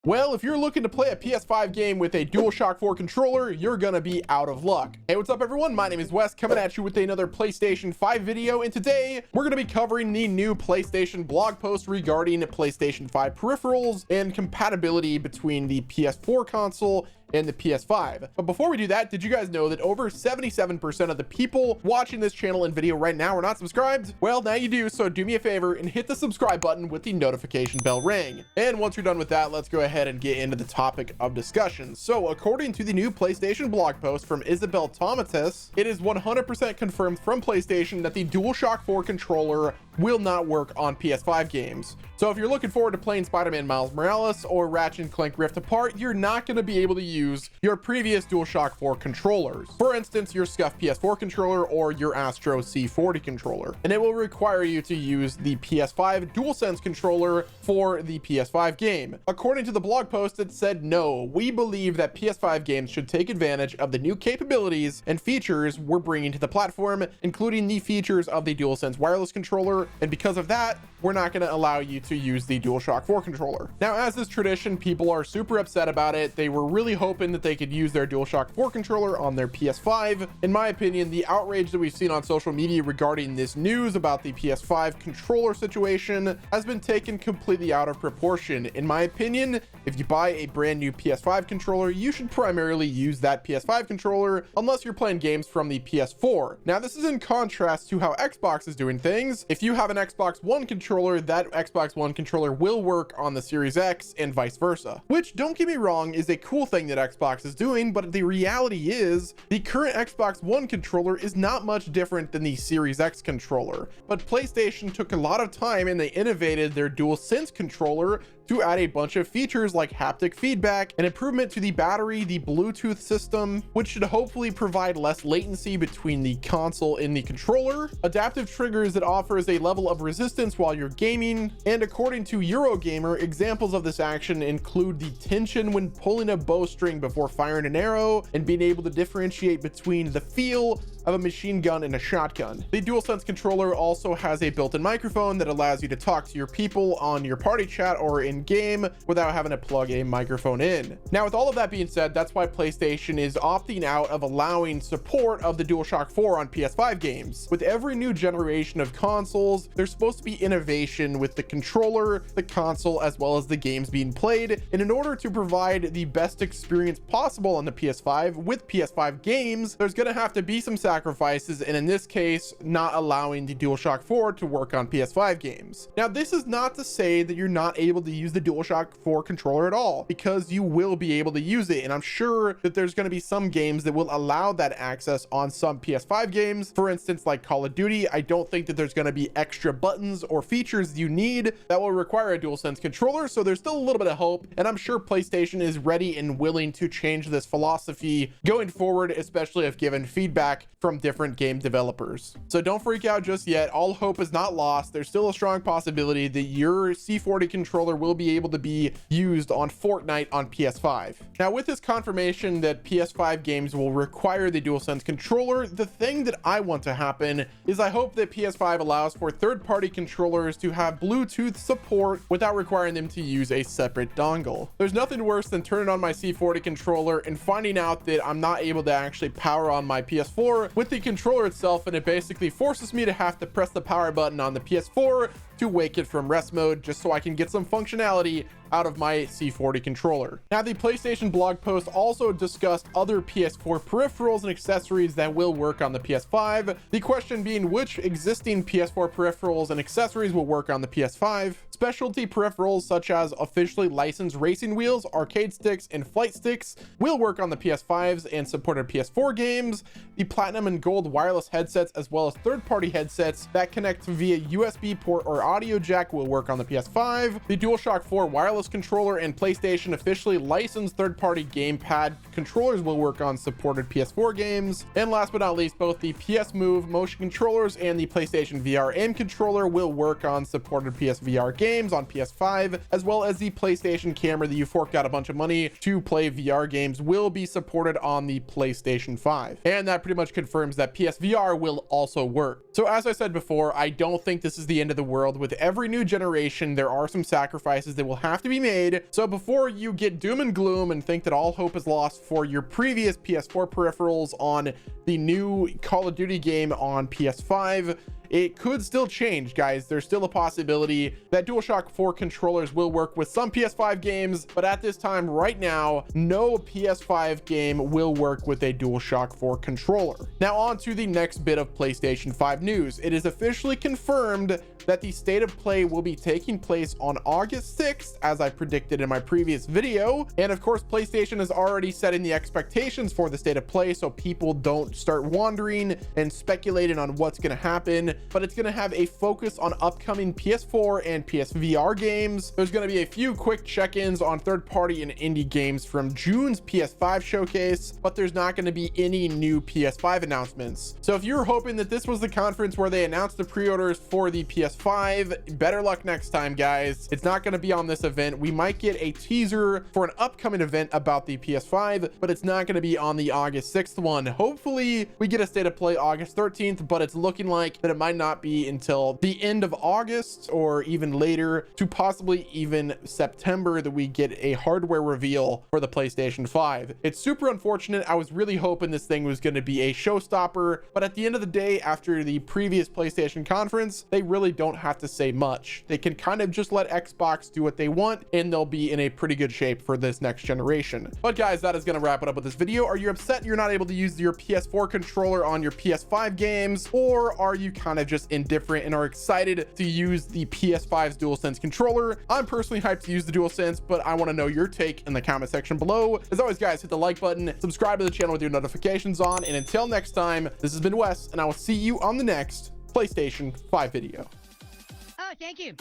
Well, if you're looking to play a PS5 game with a DualShock 4 controller, you're gonna be out of luck. Hey, what's up everyone? My name is Wes, coming at you with another PlayStation 5 video, and today we're gonna be covering the new PlayStation blog post regarding PlayStation 5 peripherals and compatibility between the PS4 console and the PS5. But before we do that, did you guys know that over 77% of the people watching this channel and video right now are not subscribed? Well, now you do, so do me a favor and hit the subscribe button with the notification bell ring. And once you're done with that, let's go ahead and get into the topic of discussion. So according to the new PlayStation blog post from Isabel Tomatis, it is 100% confirmed from PlayStation that the DualShock 4 controller will not work on PS5 games. So if you're looking forward to playing Spider-Man Miles Morales or Ratchet & Clank Rift Apart, you're not going to be able to use your previous DualShock 4 controllers. For instance, your SCUF PS4 controller or your Astro C40 controller. And it will require you to use the PS5 DualSense controller for the PS5 game. According to the blog post, it said, no, we believe that PS5 games should take advantage of the new capabilities and features we're bringing to the platform, including the features of the DualSense wireless controller. And because of that, we're not going to allow you to use the DualShock 4 controller. Now, as is tradition, people are super upset about it. They were really hoping that they could use their DualShock 4 controller on their PS5. In my opinion, the outrage that we've seen on social media regarding this news about the PS5 controller situation has been taken completely out of proportion. In my opinion, if you buy a brand new PS5 controller, you should primarily use that PS5 controller unless you're playing games from the PS4. Now, this is in contrast to how Xbox is doing things. If you have an Xbox One controller, that Xbox One controller will work on the Series X and vice versa, which, don't get me wrong, is a cool thing that Xbox is doing, but the reality is the current Xbox One controller is not much different than the Series X controller. But PlayStation took a lot of time and they innovated their DualSense controller to add a bunch of features like haptic feedback, an improvement to the battery, the Bluetooth system, which should hopefully provide less latency between the console and the controller, adaptive triggers that offers a level of resistance while you're gaming, and according to Eurogamer, examples of this action include the tension when pulling a bowstring before firing an arrow, and being able to differentiate between the feel of a machine gun and a shotgun. The DualSense controller also has a built-in microphone that allows you to talk to your people on your party chat or in game without having to plug a microphone in. Now, with all of that being said, that's why PlayStation is opting out of allowing support of the DualShock 4 on PS5 games. With every new generation of consoles, there's supposed to be innovation with the controller, the console, as well as the games being played. And in order to provide the best experience possible on the PS5 with PS5 games, there's gonna have to be some sacrifices, and in this case, not allowing the DualShock 4 to work on PS5 games. Now, this is not to say that you're not able to use the DualShock 4 controller at all, because you will be able to use it, and I'm sure that there's going to be some games that will allow that access on some PS5 games. For instance, like Call of Duty, I don't think that there's going to be extra buttons or features you need that will require a DualSense controller, so there's still a little bit of hope, and I'm sure PlayStation is ready and willing to change this philosophy going forward, especially if given feedback from different game developers. So don't freak out just yet. All hope is not lost. There's still a strong possibility that your C40 controller will be able to be used on Fortnite on PS5. Now, with this confirmation that PS5 games will require the DualSense controller, the thing that I want to happen is I hope that PS5 allows for third-party controllers to have Bluetooth support without requiring them to use a separate dongle. There's nothing worse than turning on my C40 controller and finding out that I'm not able to actually power on my PS4 with the controller itself, and it basically forces me to have to press the power button on the PS4 to wake it from rest mode just so I can get some functionality out of my C40 controller. Now, the PlayStation blog post also discussed other PS4 peripherals and accessories that will work on the PS5. The question being, which existing PS4 peripherals and accessories will work on the PS5? Specialty peripherals such as officially licensed racing wheels, arcade sticks, and flight sticks will work on the PS5s and supported PS4 games. The platinum and gold wireless headsets, as well as third-party headsets that connect via USB port or audio jack, will work on the PS5. The DualShock 4 wireless controller and PlayStation officially licensed third-party gamepad controllers will work on supported PS4 games. And last but not least, both the PS Move motion controllers and the PlayStation VR aim controller will work on supported PSVR games on PS5, as well as the PlayStation camera that you forked out a bunch of money to play VR games will be supported on the PlayStation 5. And that pretty much confirms that PSVR will also work. So as I said before, I don't think this is the end of the world. wild. With every new generation, there are some sacrifices that will have to be made. So before you get doom and gloom and think that all hope is lost for your previous PS4 peripherals on the new Call of Duty game on PS5, it could still change, guys. There's still a possibility that DualShock 4 controllers will work with some PS5 games, but at this time right now, no PS5 game will work with a DualShock 4 controller. Now on to the next bit of PlayStation 5 news. It is officially confirmed that the state of play will be taking place on August 6th, as I predicted in my previous video. And of course, PlayStation is already setting the expectations for the state of play so people don't start wandering and speculating on what's going to happen. But it's going to have a focus on upcoming PS4 and PSVR games. There's going to be a few quick check-ins on third-party and indie games from June's PS5 showcase, but there's not going to be any new PS5 announcements. So if you're hoping that this was the conference where they announced the pre-orders for the PS5, better luck next time, guys. It's not going to be on this event. We might get a teaser for an upcoming event about the PS5, but it's not going to be on the August 6th one. Hopefully we get a state of play August 13th, but it's looking like that it might not be until the end of August or even later to possibly even September that we get a hardware reveal for the PlayStation 5. It's super unfortunate. I was really hoping this thing was going to be a showstopper, but at the end of the day, after the previous PlayStation conference, they really don't have to say much. They can kind of just let Xbox do what they want and they'll be in a pretty good shape for this next generation. But guys, that is going to wrap it up with this video. Are you upset you're not able to use your PS4 controller on your PS5 games, or are you kind of just indifferent and are excited to use the PS5's DualSense controller? I'm personally hyped to use the DualSense, but I want to know your take in the comment section below. As always, guys, hit the like button, subscribe to the channel with your notifications on, and until next time, this has been Wes, and I will see you on the next PlayStation 5 video. Oh, thank you.